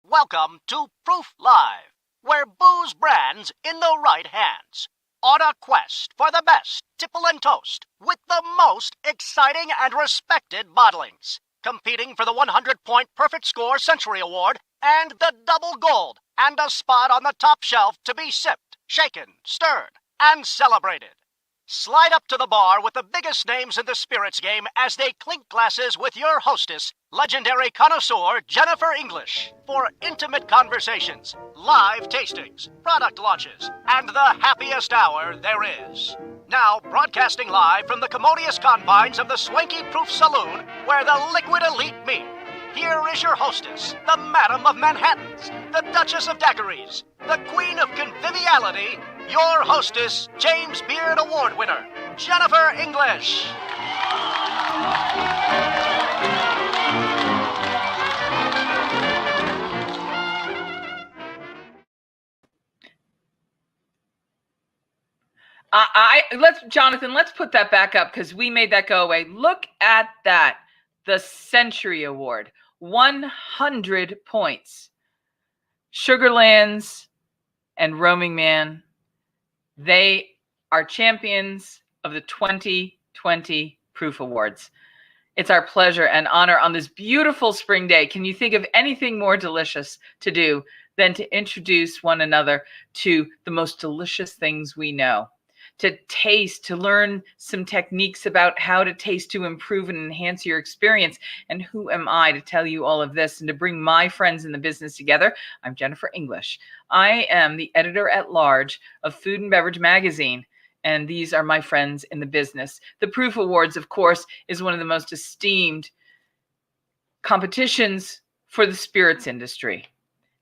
Welcome to Proof Live, where booze brands in the right hands. On a quest for the best tipple and toast with the most exciting and respected bottlings. Competing for the 100-point perfect score Century Award and the double gold and a spot on the top shelf to be sipped, shaken, stirred, and celebrated. Slide up to the bar with the biggest names in the spirits game as they clink glasses with your hostess, legendary connoisseur Jennifer English, for intimate conversations, live tastings, product launches, and the happiest hour there is. Now, broadcasting live from the commodious confines of the swanky Proof Saloon, where the liquid elite meet. Here is your hostess, the Madam of Manhattans, the Duchess of Daiquiris, the Queen of Conviviality, your hostess, James Beard Award winner, Jennifer English. Jonathan, let's put that back up because we made that go away. Look at that. The Century Award, 100 points. Sugarlands and Roaming Man, they are champions of the 2020 Proof Awards. It's our pleasure and honor on this beautiful spring day. Can you think of anything more delicious to do than to introduce one another to the most delicious things we know? To taste, to learn some techniques about how to taste to improve and enhance your experience. And who am I to tell you all of this and to bring my friends in the business together? I'm Jennifer English. I am the editor-at-large of Food and Beverage Magazine, and these are my friends in the business. The Proof Awards, of course, is one of the most esteemed competitions for the spirits industry.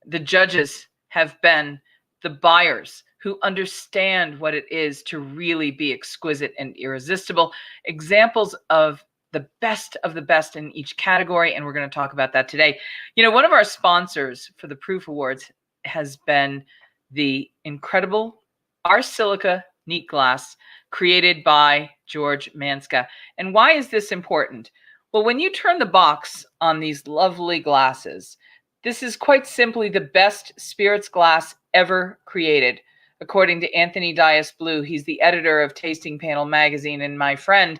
The judges have been the buyers who understand what it is to really be exquisite and irresistible. Examples of the best in each category, and we're going to talk about that today. You know, one of our sponsors for the Proof Awards has been the incredible Ars Silica neat glass created by George Manska. And why is this important? Well, when you turn the box on these lovely glasses, this is quite simply the best spirits glass ever created. According to Anthony Dias Blue, he's the editor of Tasting Panel magazine and my friend.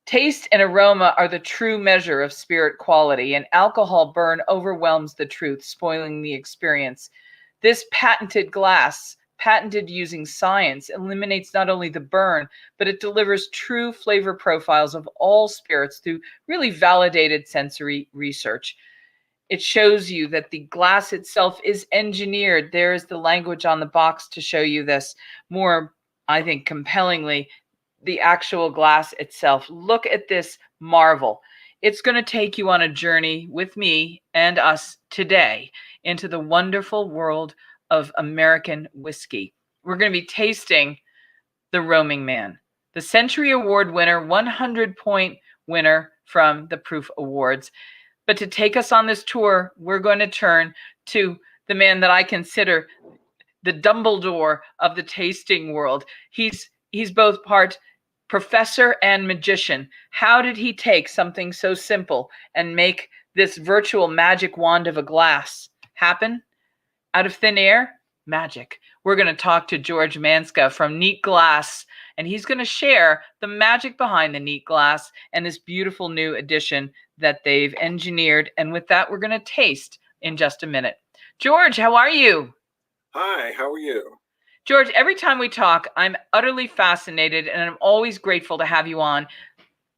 Taste and aroma are the true measure of spirit quality, and alcohol burn overwhelms the truth, spoiling the experience. This patented glass, patented using science, eliminates not only the burn, but it delivers true flavor profiles of all spirits through really validated sensory research. It shows you that the glass itself is engineered. There is the language on the box to show you this. More, I think, compellingly, the actual glass itself. Look at this marvel. It's going to take you on a journey with me and us today into the wonderful world of American whiskey. We're going to be tasting the Roaming Man, the Century Award winner, 100-point winner from the Proof Awards. But to take us on this tour, we're going to turn to the man that I consider the Dumbledore of the tasting world. He's both part professor and magician. How did he take something so simple and make this virtual magic wand of a glass happen? Out of thin air? Magic. We're going to talk to George Manska from Neat Glass, and he's going to share the magic behind the Neat Glass and this beautiful new addition that they've engineered. And with that, we're going to taste in just a minute. George, how are you? Hi, how are you? George, every time we talk, I'm utterly fascinated, and I'm always grateful to have you on.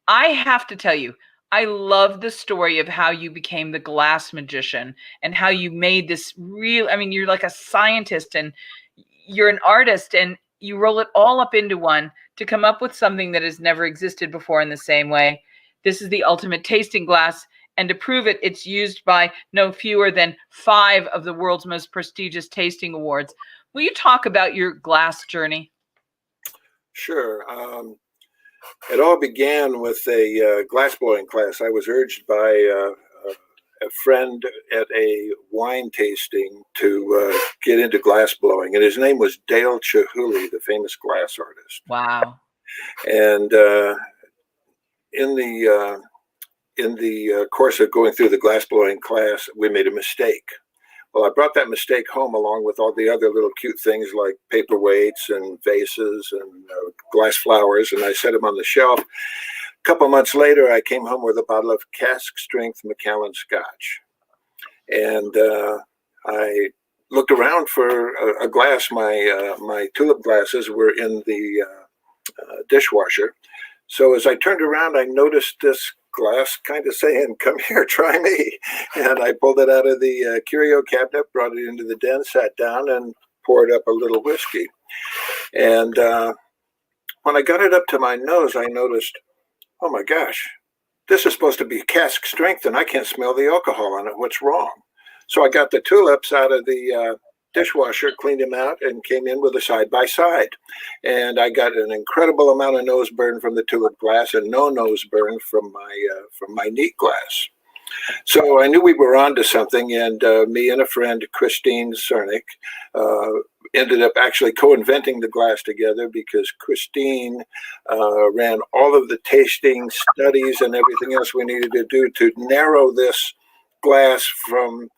I have to tell you, I love the story of how you became the glass magician and how you made this real, I mean, you're like a scientist and you're an artist and you roll it all up into one to come up with something that has never existed before in the same way. This is the ultimate tasting glass. And to prove it, it's used by no fewer than 5 of the world's most prestigious tasting awards. Will you talk about your glass journey? Sure. It all began with a glass blowing class. I was urged by a friend at a wine tasting to get into glass blowing, and his name was Dale Chihuly, the famous glass artist. Wow. And in the course of going through the glassblowing class, we made a mistake. Well, I brought that mistake home along with all the other little cute things like paperweights and vases and glass flowers, and I set them on the shelf. A couple months later, I came home with a bottle of cask strength Macallan Scotch. And I looked around for a glass. My tulip glasses were in the dishwasher. So as I turned around, I noticed this glass kind of saying, "Come here, try me." And I pulled it out of the curio cabinet, brought it into the den, sat down, and poured up a little whiskey. And when I got it up to my nose, I noticed, oh my gosh, this is supposed to be cask strength, and I can't smell the alcohol on it. What's wrong? So I got the tulips out of the dishwasher, cleaned them out, and came in with a side-by-side. And I got an incredible amount of nose burn from the tulip glass and no nose burn from my neat glass. So I knew we were on to something, and me and a friend, Christine Cernick, ended up actually co-inventing the glass together, because Christine ran all of the tasting studies and everything else we needed to do to narrow this glass from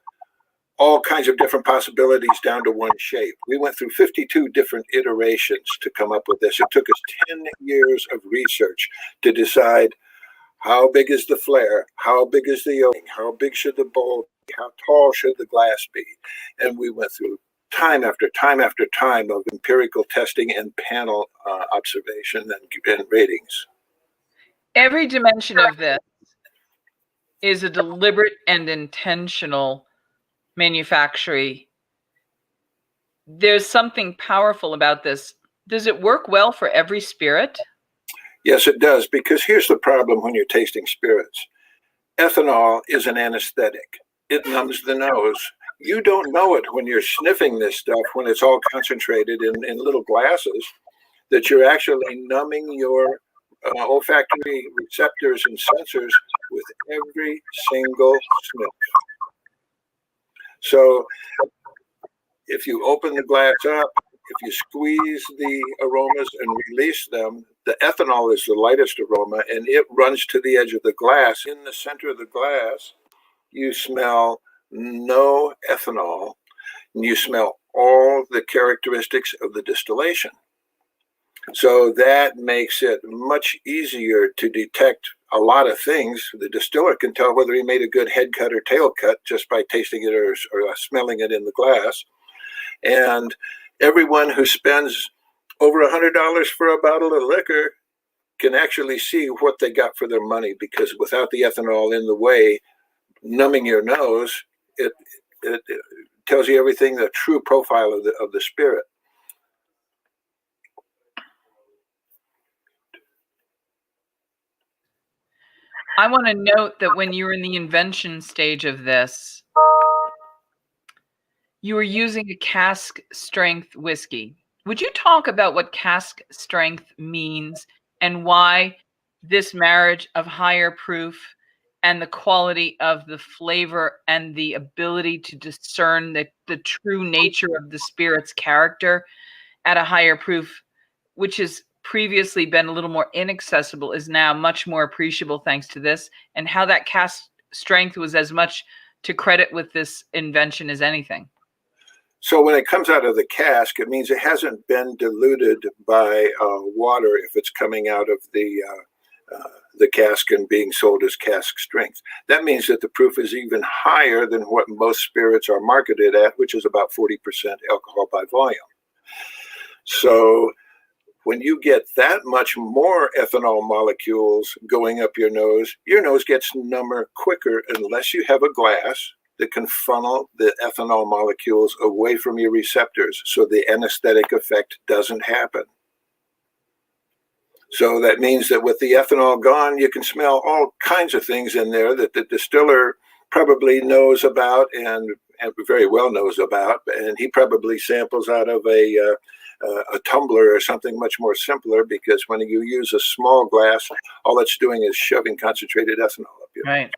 all kinds of different possibilities down to one shape. We went through 52 different iterations to come up with this. It took us 10 years of research to decide how big is the flare, how big is the opening, how big should the bowl be, how tall should the glass be. And we went through time after time after time of empirical testing and panel observation and ratings. Every dimension of this is a deliberate and intentional manufacturing. There's something powerful about this. Does it work well for every spirit? Yes, it does, because here's the problem when you're tasting spirits. Ethanol is an anesthetic. It numbs the nose. You don't know it when you're sniffing this stuff, when it's all concentrated in little glasses, that you're actually numbing your olfactory receptors and sensors with every single sniff. So if you open the glass up, if you squeeze the aromas and release them, the ethanol is the lightest aroma, and it runs to the edge of the glass. In the center of the glass, you smell no ethanol, and you smell all the characteristics of the distillation. So that makes it much easier to detect a lot of things. The distiller can tell whether he made a good head cut or tail cut just by tasting it or smelling it in the glass. And everyone who spends over $100 for a bottle of liquor can actually see what they got for their money, because without the ethanol in the way, numbing your nose, it tells you everything, the true profile of the spirit. I want to note that when you were in the invention stage of this, you were using a cask strength whiskey. Would you talk about what cask strength means and why this marriage of higher proof and the quality of the flavor and the ability to discern the true nature of the spirit's character at a higher proof, which has previously been a little more inaccessible, is now much more appreciable thanks to this, and how that cask strength was as much to credit with this invention as anything? So when it comes out of the cask, it means it hasn't been diluted by water if it's coming out of the cask and being sold as cask strength. That means that the proof is even higher than what most spirits are marketed at, which is about 40% alcohol by volume. So when you get that much more ethanol molecules going up your nose gets number quicker unless you have a glass that can funnel the ethanol molecules away from your receptors so the anesthetic effect doesn't happen. So that means that with the ethanol gone, you can smell all kinds of things in there that the distiller probably knows about and very well knows about, and he probably samples out of a tumbler or something much more simpler, because when you use a small glass, all it's doing is shoving concentrated ethanol up your nose. Right.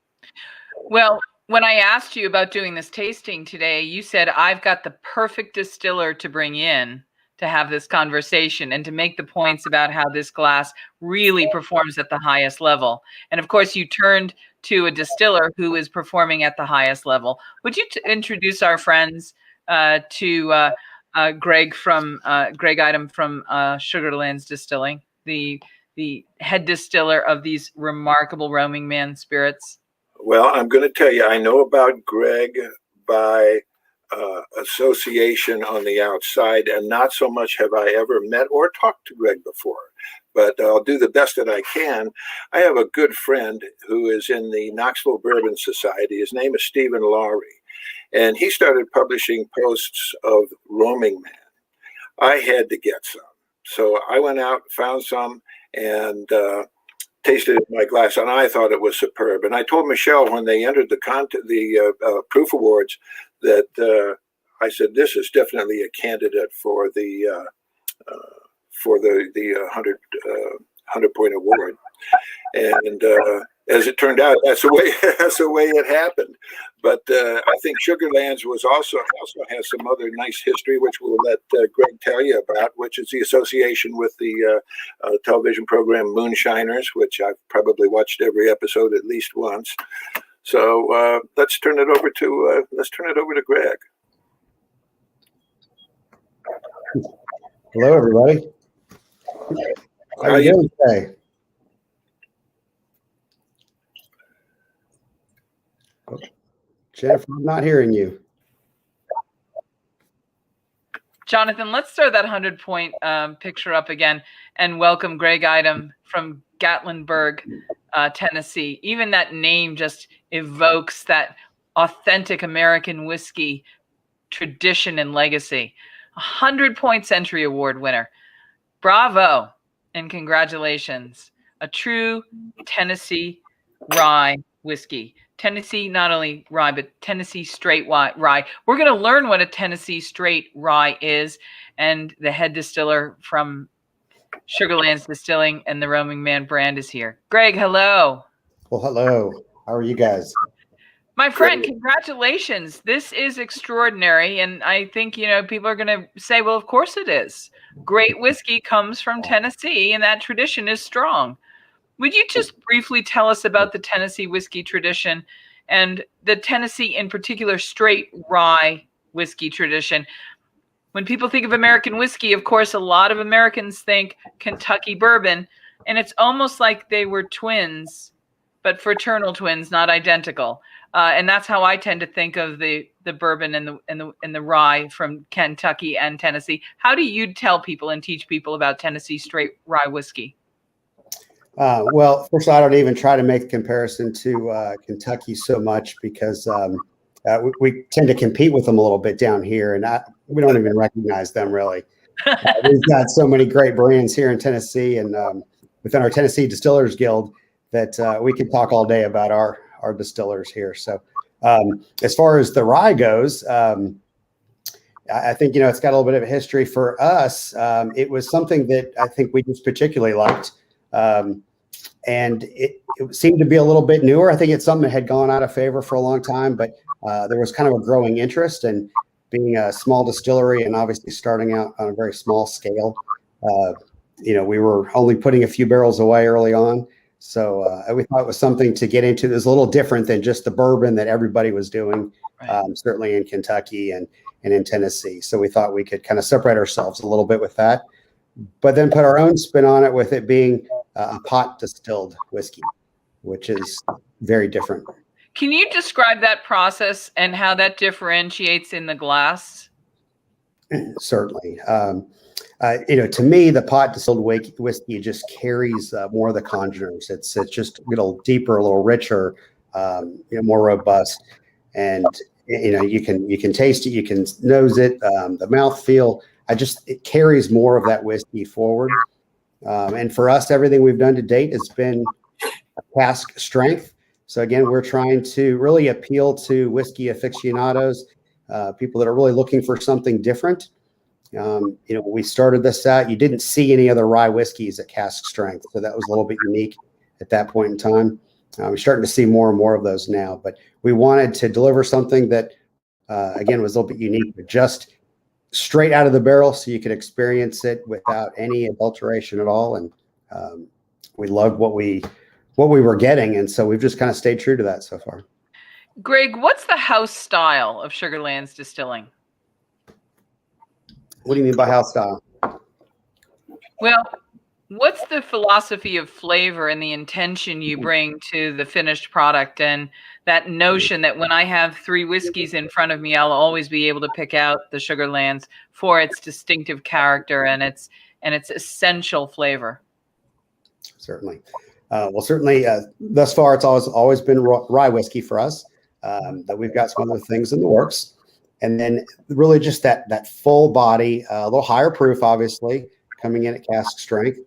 Well, when I asked you about doing this tasting today, you said, I've got the perfect distiller to bring in to have this conversation and to make the points about how this glass really performs at the highest level. And of course, you turned to a distiller who is performing at the highest level. Would you introduce our friends to Greg Item from Sugarlands Distilling, the head distiller of these remarkable Roaming Man spirits? Well, I'm going to tell you, I know about Greg by association on the outside, and not so much have I ever met or talked to Greg before. But I'll do the best that I can. I have a good friend who is in the Knoxville Bourbon Society. His name is Stephen Lowry, and he started publishing posts of Roaming Man. I had to get some. So I went out, found some, and tasted it in my glass, and I thought it was superb. And I told Michelle when they entered the Proof Awards that I said, this is definitely a candidate for the 100-point award. And as it turned out, that's the way it happened. But I think Sugarlands also has some other nice history, which we'll let Greg tell you about, which is the association with the television program Moonshiners, which I've probably watched every episode at least once. So let's turn it over to Greg. Hello, everybody. How are you doing today? Oh, Jennifer, I'm not hearing you. Jonathan, let's throw that 100-point picture up again and welcome Greg Item from Gatlinburg, Tennessee. Even that name just evokes that authentic American whiskey tradition and legacy. 100-point Century Award winner. Bravo and congratulations. A true Tennessee rye whiskey. Tennessee, not only rye, but Tennessee straight rye. We're going to learn what a Tennessee straight rye is. And the head distiller from Sugarlands Distilling and the Roaming Man brand is here. Greg, hello. Well, hello. How are you guys? My friend, congratulations. This is extraordinary. And I think, people are going to say, well, of course it is. Great whiskey comes from Tennessee, and that tradition is strong. Would you just briefly tell us about the Tennessee whiskey tradition and the Tennessee, in particular, straight rye whiskey tradition? When people think of American whiskey, of course, a lot of Americans think Kentucky bourbon, and it's almost like they were twins, but fraternal twins, not identical. And that's how I tend to think of the bourbon and the rye from Kentucky and Tennessee. How do you tell people and teach people about Tennessee straight rye whiskey? Well, first, I don't even try to make the comparison to Kentucky so much because we tend to compete with them a little bit down here, and we don't even recognize them really. We've got so many great brands here in Tennessee and within our Tennessee Distillers Guild that we could talk all day about our distillers here. So as far as the rye goes, I think, it's got a little bit of a history for us. It was something that I think we just particularly liked. And it seemed to be a little bit newer. I think it's something that had gone out of favor for a long time, but there was kind of a growing interest, and being a small distillery and obviously starting out on a very small scale, we were only putting a few barrels away early on. So we thought it was something to get into. It was a little different than just the bourbon that everybody was doing, certainly in Kentucky and in Tennessee. So we thought we could kind of separate ourselves a little bit with that, but then put our own spin on it with it being a pot distilled whiskey, which is very different. Can you describe that process and how that differentiates in the glass? Certainly. To me, the pot distilled whiskey just carries more of the congeners. It's just a little deeper, a little richer, more robust, and you can taste it, you can nose it, the mouthfeel. It carries more of that whiskey forward. And for us, everything we've done to date has been a cask strength. So again, we're trying to really appeal to whiskey aficionados, people that are really looking for something different. When we started this out, you didn't see any other rye whiskeys at cask strength. So that was a little bit unique at that point in time. We're starting to see more and more of those now, but we wanted to deliver something that, again, was a little bit unique, but just straight out of the barrel, so you could experience it without any adulteration at all. And we loved what we were getting, and so we've just kind of stayed true to that so far. Greg, what's the house style of Sugarlands Distilling? What do you mean by house style? Well, what's the philosophy of flavor and the intention you bring to the finished product, and that notion that when I have 3 whiskeys in front of me, I'll always be able to pick out the Sugarlands for its distinctive character and its essential flavor? Certainly. Well, certainly, thus far, it's always been rye whiskey for us. That we've got some other things in the works, and then really just that full body, a little higher proof, obviously coming in at cask strength.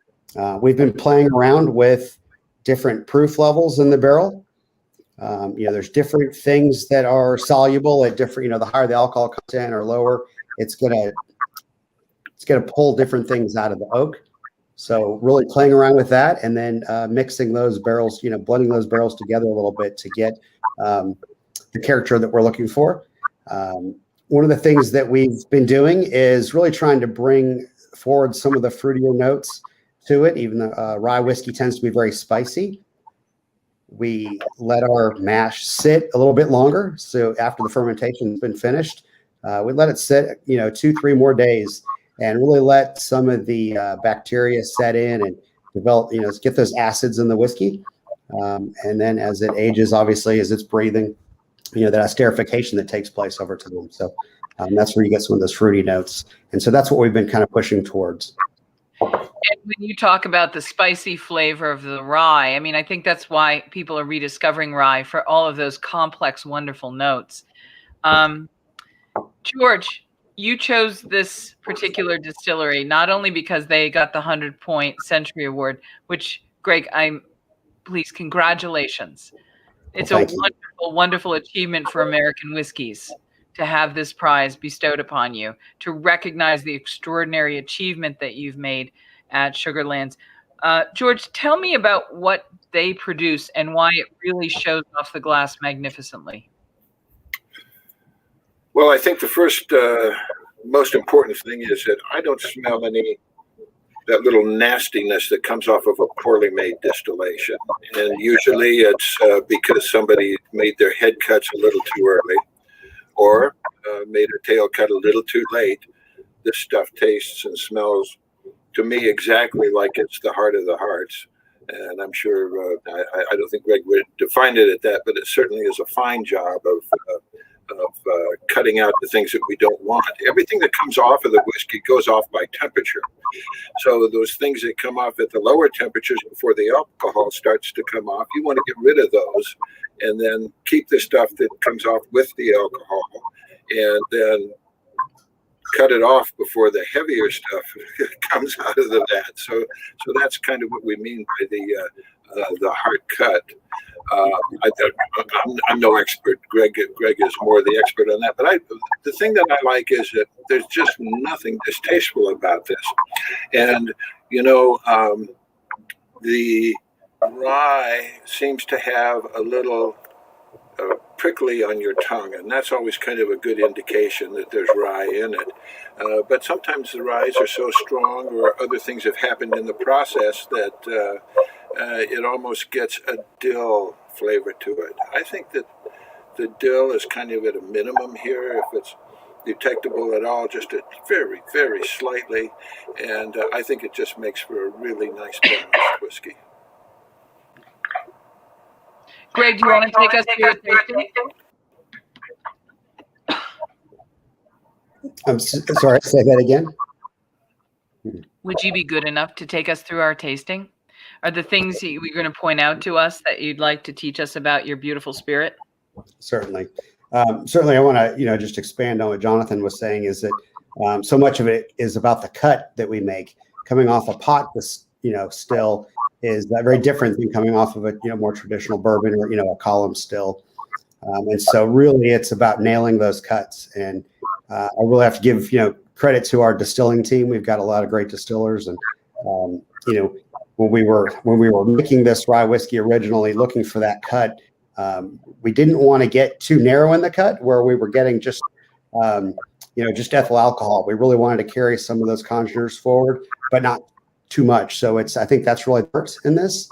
We've been playing around with different proof levels in the barrel. There's different things that are soluble at different. The higher the alcohol content or lower, it's gonna pull different things out of the oak. So really playing around with that, and then mixing those barrels, blending those barrels together a little bit to get the character that we're looking for. One of the things that we've been doing is really trying to bring forward some of the fruitier notes to it. Even though rye whiskey tends to be very spicy, we let our mash sit a little bit longer. So after the fermentation has been finished, we let it sit, 2-3 more days, and really let some of the bacteria set in and develop, get those acids in the whiskey. And then as it ages, obviously, as it's breathing, that esterification that takes place over time. So that's where you get some of those fruity notes. And so that's what we've been kind of pushing towards. And when you talk about the spicy flavor of the rye, I think that's why people are rediscovering rye, for all of those complex, wonderful notes. George, you chose this particular distillery not only because they got the 100-point Century Award, which, Greg, please, congratulations. It's a wonderful, wonderful achievement for American whiskeys to have this prize bestowed upon you, to recognize the extraordinary achievement that you've made at Sugarlands. George, tell me about what they produce and why it really shows off the glass magnificently. Well, I think the first most important thing is that I don't smell that little nastiness that comes off of a poorly made distillation. And usually it's because somebody made their head cuts a little too early, or made a tail cut a little too late. This stuff tastes and smells to me exactly like it's the heart of the hearts. And I'm sure, I don't think Greg would define it at that, but it certainly is a fine job of cutting out the things that we don't want. Everything that comes off of the whiskey goes off by temperature. So those things that come off at the lower temperatures before the alcohol starts to come off, you want to get rid of those, and then keep the stuff that comes off with the alcohol, and then cut it off before the heavier stuff comes out of the vat. So that's kind of what we mean by the hard cut. I'm no expert. Greg is more the expert on that. But the thing that I like is that there's just nothing distasteful about this. And the rye seems to have a little prickly on your tongue, and that's always kind of a good indication that there's rye in it. But sometimes the ryes are so strong, or other things have happened in the process, that it almost gets a dill flavor to it. I think that the dill is kind of at a minimum here, if it's detectable at all, just very, very slightly. And I think it just makes for a really nice balanced whiskey. Greg, do you want to take us through your tasting? I'm sorry, say that again. Would you be good enough to take us through our tasting? Are the things that you're going to point out to us that you'd like to teach us about your beautiful spirit? Certainly. Certainly, I want to, just expand on what Jonathan was saying, is that so much of it is about the cut that we make. Coming off a pot, still is that very different than coming off of a, more traditional bourbon or, a column still. And so really it's about nailing those cuts. And I really have to give, credit to our distilling team. We've got a lot of great distillers. And, when we were making this rye whiskey originally, looking for that cut, we didn't want to get too narrow in the cut where we were getting just, just ethyl alcohol. We really wanted to carry some of those congeners forward, but not too much. So I think that's really the art in this.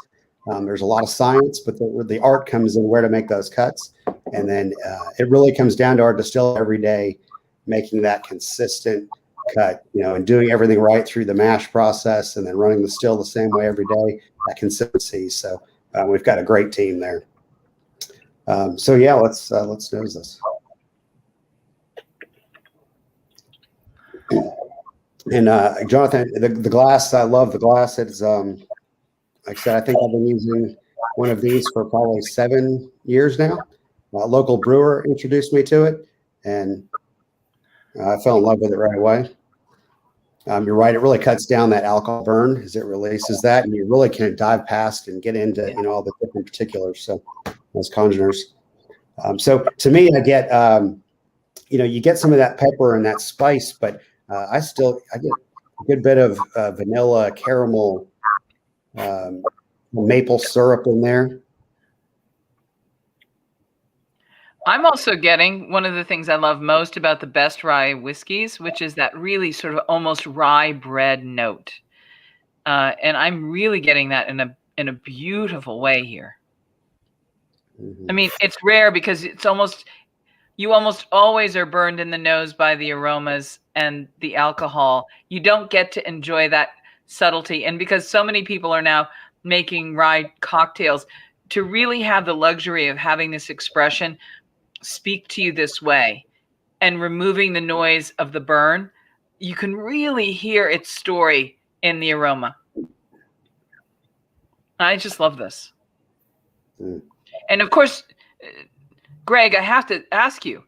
There's a lot of science, but the art comes in where to make those cuts. And then it really comes down to our distiller every day, making that consistent cut, and doing everything right through the mash process, and then running the still the same way every day, that consistency. So we've got a great team there. So yeah, let's nose this. And Jonathan, the glass, I love the glass. It's like I said, I think I've been using one of these for probably 7 years now. A local brewer introduced me to it, and I fell in love with it right away. You're right; it really cuts down that alcohol burn as it releases that, and you really can dive past and get into all the different particulars. So those congeners. So to me, I get you get some of that pepper and that spice, but I get a good bit of vanilla, caramel, maple syrup in there. I'm also getting one of the things I love most about the best rye whiskeys, which is that really sort of almost rye bread note. And I'm really getting that in a beautiful way here. Mm-hmm. I mean, it's rare because you almost always are burned in the nose by the aromas and the alcohol. You don't get to enjoy that subtlety. And because so many people are now making rye cocktails, to really have the luxury of having this expression speak to you this way and removing the noise of the burn, you can really hear its story in the aroma. I just love this. Mm. And of course, Greg, I have to ask you,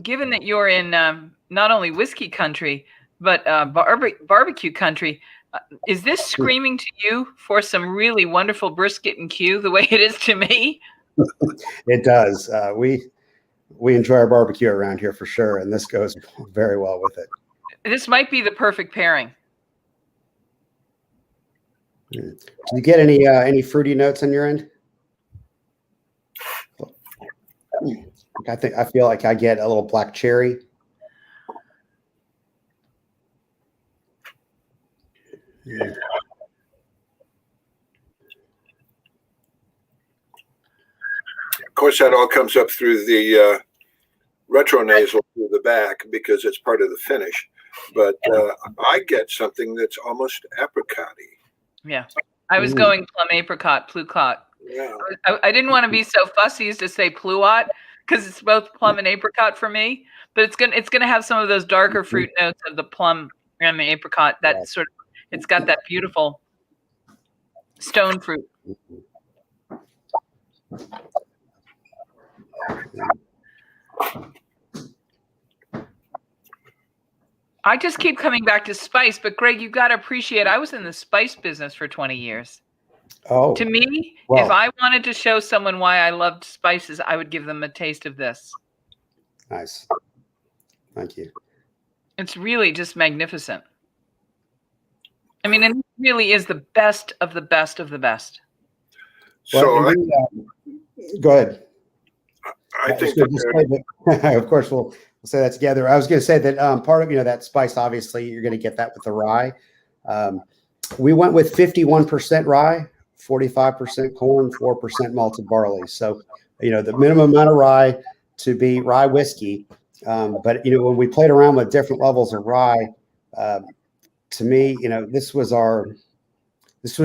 given that you're in not only whiskey country, but barbecue country, is this screaming to you for some really wonderful brisket and Q the way it is to me? It does. We enjoy our barbecue around here for sure, and this goes very well with it. This might be the perfect pairing. Do you get any fruity notes on your end? I feel like I get a little black cherry. Yeah. Of course, that all comes up through the retronasal through the back because it's part of the finish. But I get something that's almost apricot-y. Yeah, I was going plum apricot, pluquat. Yeah. I didn't want to be so fussy as to say pluot because it's both plum and apricot for me. But it's gonna have some of those darker fruit notes of the plum and the apricot. That sort of, it's got that beautiful stone fruit. I just keep coming back to spice, but Greg, you've got to appreciate I was in the spice business for 20 years. Oh. To me, if I wanted to show someone why I loved spices, I would give them a taste of this. Nice. Thank you. It's really just magnificent. I mean, and it really is the best of the best of the best. So go ahead. I think of course we'll say that together. I was going to say that part of that spice, obviously you're going to get that with the rye. We went with 51% rye, 45% corn, 4% malted barley. So the minimum amount of rye to be rye whiskey. But when we played around with different levels of rye, to me, this was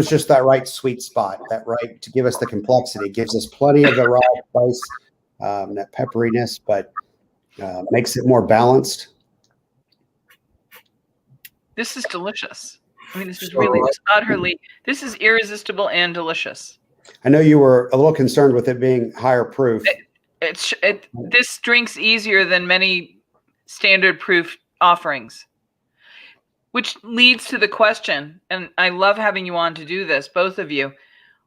just that right sweet spot, that right to give us the complexity. It gives us plenty of the rye spice, that pepperiness, but makes it more balanced. This is delicious. I mean, this is really just utterly, this is irresistible and delicious. I know you were a little concerned with it being higher proof. This drinks easier than many standard proof offerings, which leads to the question, and I love having you on to do this, both of you.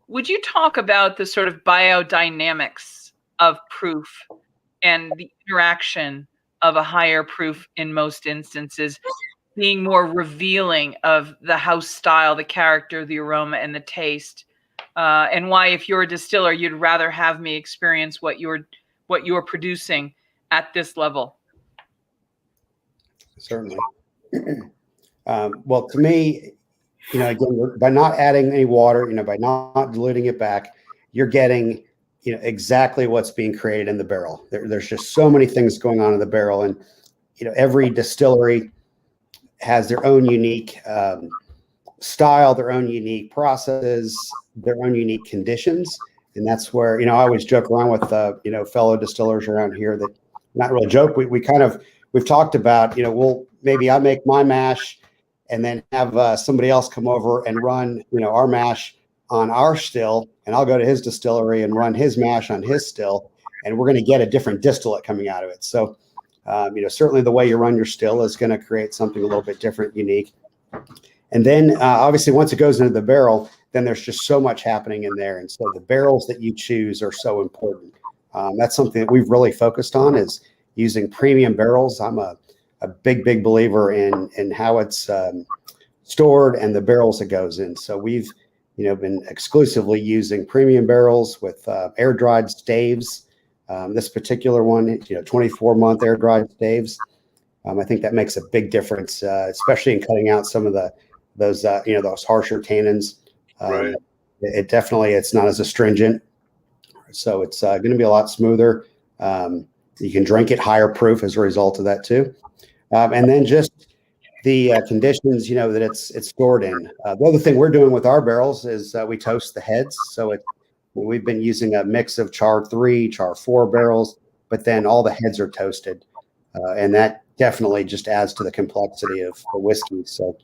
Would you talk about the sort of biodynamics of proof and the interaction of a higher proof in most instances being more revealing of the house style, the character, the aroma, and the taste, and why, if you're a distiller, you'd rather have me experience what you're producing at this level? Certainly. Well, to me, again, by not adding any water, by not diluting it back, you're getting, exactly what's being created in the barrel. There's just so many things going on in the barrel, and every distillery has their own unique style, their own unique processes, their own unique conditions, and that's where I always joke around with fellow distillers around here that not really joke. We've talked about maybe I make my mash and then have somebody else come over and run our mash on our still, and I'll go to his distillery and run his mash on his still, and we're going to get a different distillate coming out of it. So certainly the way you run your still is going to create something a little bit different, unique. And then obviously once it goes into the barrel, then there's just so much happening in there. And so the barrels that you choose are so important. That's something that we've really focused on, is using premium barrels. I'm a big believer in how it's stored and the barrels it goes in. So we've been exclusively using premium barrels with air dried staves. This particular one, 24-month air dried staves. I think that makes a big difference, especially in cutting out some of those harsher tannins. Right. It's not as astringent, so it's going to be a lot smoother. You can drink it higher proof as a result of that too. And then just the conditions, that it's stored in. The other thing we're doing with our barrels is we toast the heads. So we've been using a mix of char 3, char 4 barrels, but then all the heads are toasted, and that definitely just adds to the complexity of the whiskey. So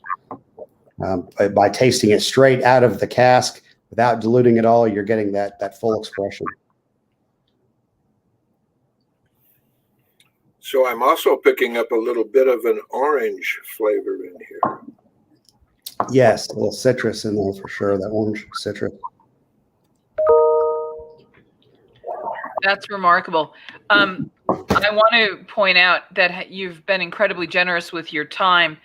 by tasting it straight out of the cask without diluting it all, you're getting that full expression. So I'm also picking up a little bit of an orange flavor in here. Yes, a little citrus in there for sure, that orange citrus. That's remarkable. I want to point out that you've been incredibly generous with your time.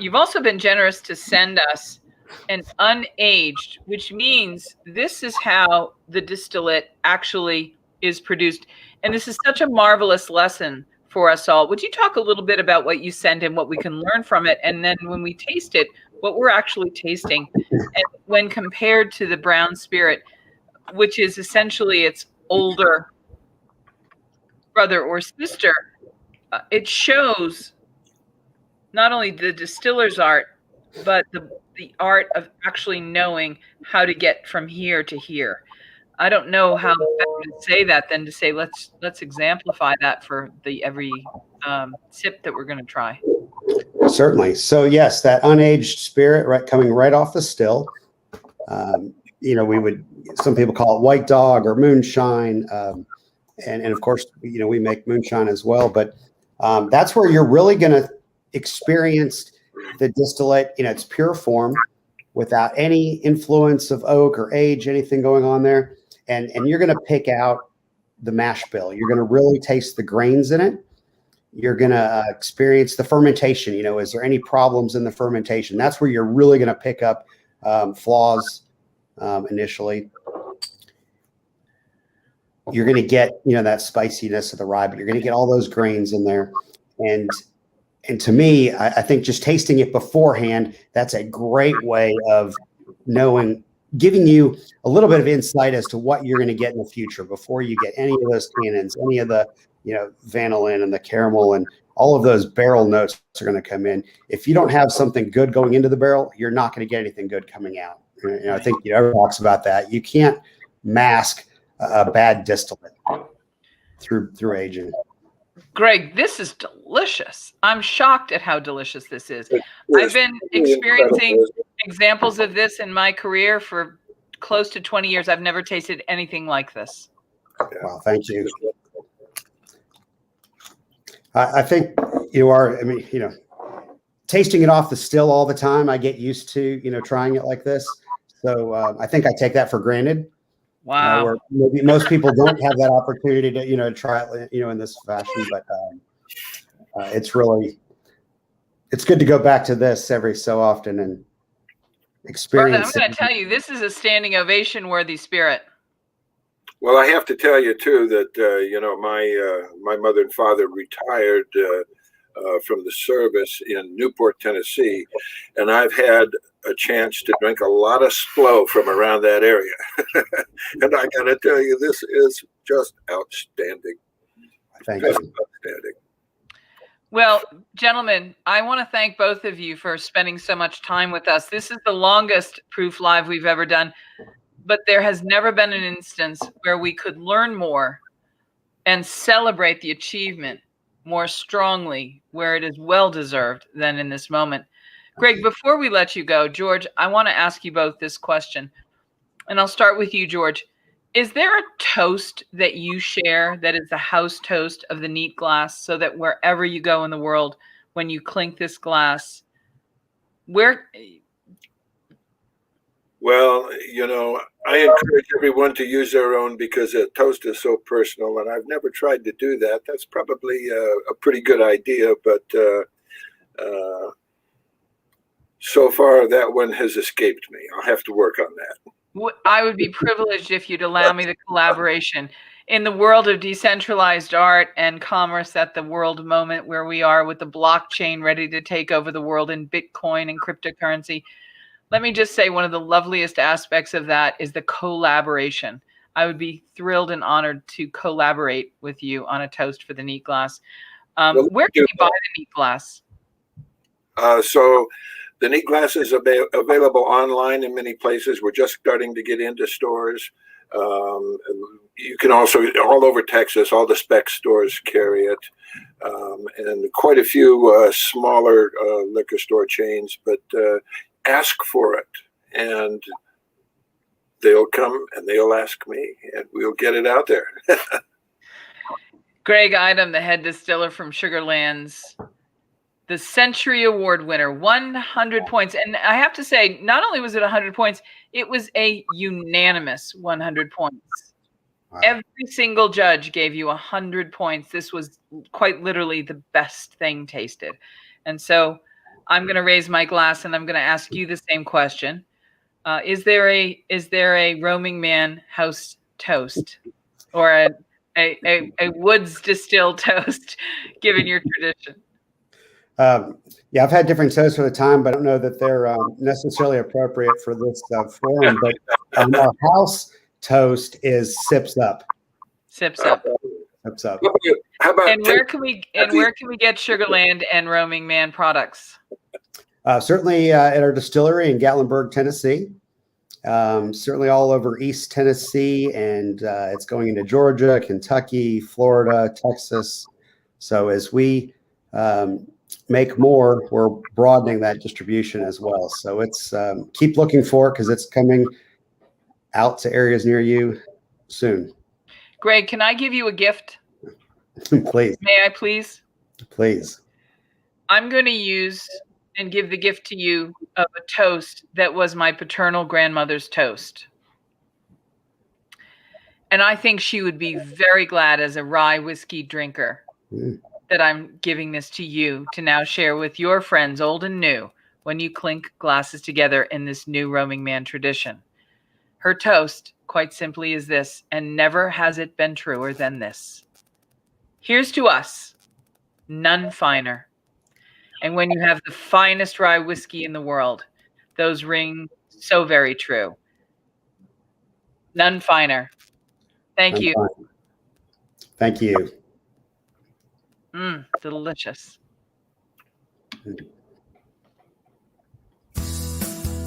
You've also been generous to send us an unaged, which means this is how the distillate actually is produced. And this is such a marvelous lesson for us all. Would you talk a little bit about what you send and what we can learn from it? And then when we taste it, what we're actually tasting, and when compared to the brown spirit, which is essentially its older brother or sister, it shows not only the distiller's art, but the art of actually knowing how to get from here to here. I don't know how better to say that than to say let's exemplify that for every sip that we're going to try. Certainly. So yes, that unaged spirit, coming right off the still. Some people call it white dog or moonshine, and of course we make moonshine as well. But that's where you're really going to experience the distillate in its pure form, without any influence of oak or age, anything going on there. And you're going to pick out the mash bill. You're going to really taste the grains in it. You're going to experience the fermentation. Is there any problems in the fermentation? That's where you're really going to pick up flaws initially. You're going to get, that spiciness of the rye, but you're going to get all those grains in there. And to me, I think just tasting it beforehand, that's a great way of giving you a little bit of insight as to what you're going to get in the future before you get any of those tannins, any of the, vanillin and the caramel, and all of those barrel notes are going to come in. If you don't have something good going into the barrel, you're not going to get anything good coming out. I think everyone talks about that. You can't mask a bad distillate through aging. Greg, this is delicious. I'm shocked at how delicious this is. I've been experiencing examples of this in my career for close to 20 years. I've never tasted anything like this. Wow, thank you. I think you are, tasting it off the still all the time, I get used to, trying it like this. So I think I take that for granted. Wow. Where maybe most people don't have that opportunity to, try it, in this fashion, but it's good to go back to this every so often and experience. I'm going to tell you, this is a standing ovation worthy spirit. Well, I have to tell you too that my mother and father retired from the service in Newport, Tennessee, and I've had a chance to drink a lot of Splo from around that area. And I got to tell you, this is just outstanding. Thank you. Outstanding. Well, gentlemen, I want to thank both of you for spending so much time with us. This is the longest Proof Live we've ever done, but there has never been an instance where we could learn more and celebrate the achievement more strongly, where it is well-deserved, than in this moment. Greg, before we let you go, George, I want to ask you both this question, and I'll start with you, George. Is there a toast that you share that is the house toast of the neat glass, so that wherever you go in the world, when you clink this glass, where? Well, you know, I encourage everyone to use their own, because a toast is so personal, and I've never tried to do that. That's probably a pretty good idea, but so far that one has escaped me. I'll have to work on that. I would be privileged if you'd allow me the collaboration. In the world of decentralized art and commerce, at the world moment where we are with the blockchain ready to take over the world in Bitcoin and cryptocurrency, let me just say one of the loveliest aspects of that is the collaboration. I would be thrilled and honored to collaborate with you on a toast for the neat glass. Where can you buy the neat glass? So the neat glass is available online in many places. We're just starting to get into stores. You can also, all over Texas, all the spec stores carry it, and quite a few smaller liquor store chains, but ask for it, and they'll come and they'll ask me, and we'll get it out there. Greg Idem, the head distiller from Sugarlands, the Century Award winner, 100 points. And I have to say, not only was it 100 points, it was a unanimous 100 points. Wow. Every single judge gave you 100 points. This was quite literally the best thing tasted. And so I'm going to raise my glass and I'm going to ask you the same question. Is there a roaming man house toast, or a woods distilled toast, given your tradition? Yeah, I've had different toasts for the time, but I don't know that they're necessarily appropriate for this forum. But our house toast is Sips Up. Sips Up. Sips Up. How about, and where can we get Sugarland and Roaming Man products? Certainly at our distillery in Gatlinburg, Tennessee. Certainly all over East Tennessee, and it's going into Georgia, Kentucky, Florida, Texas. So as we make more, we're broadening that distribution as well. So it's keep looking for it, because it's coming out to areas near you soon. Greg, can I give you a gift? Please. May I please? Please. I'm going to use and give the gift to you of a toast that was my paternal grandmother's toast. And I think she would be very glad, as a rye whiskey drinker, that I'm giving this to you to now share with your friends, old and new, when you clink glasses together in this new Roaming Man tradition. Her toast, quite simply, is this, and never has it been truer than this. Here's to us, none finer. And when you have the finest rye whiskey in the world, those ring so very true. None finer. Thank you. Thank you. Delicious.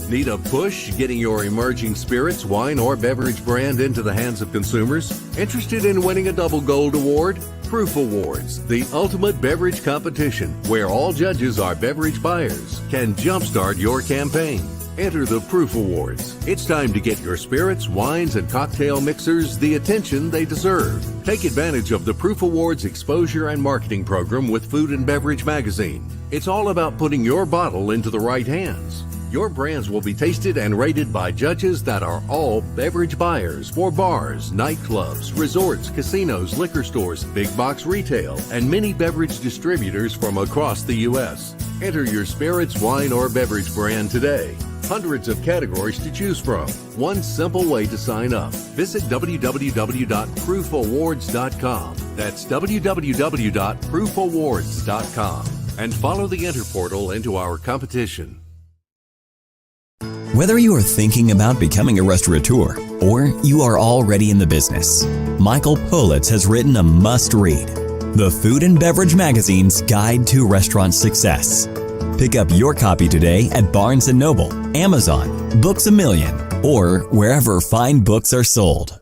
Need a push getting your emerging spirits, wine, or beverage brand into the hands of consumers? Interested in winning a double gold award? Proof Awards, the ultimate beverage competition where all judges are beverage buyers, can jumpstart your campaign. Enter the Proof Awards. It's time to get your spirits, wines, and cocktail mixers the attention they deserve. Take advantage of the Proof Awards exposure and marketing program with Food and Beverage Magazine. It's all about putting your bottle into the right hands. Your brands will be tasted and rated by judges that are all beverage buyers for bars, nightclubs, resorts, casinos, liquor stores, big box retail, and many beverage distributors from across the U.S. Enter your spirits, wine, or beverage brand today. Hundreds of categories to choose from. One simple way to sign up. Visit www.proofawards.com. That's www.proofawards.com. and follow the Enter portal into our competition. Whether you are thinking about becoming a restaurateur or you are already in the business, Michael Politz has written a must-read, The Food and Beverage Magazine's Guide to Restaurant Success. Pick up your copy today at Barnes & Noble, Amazon, Books A Million, or wherever fine books are sold.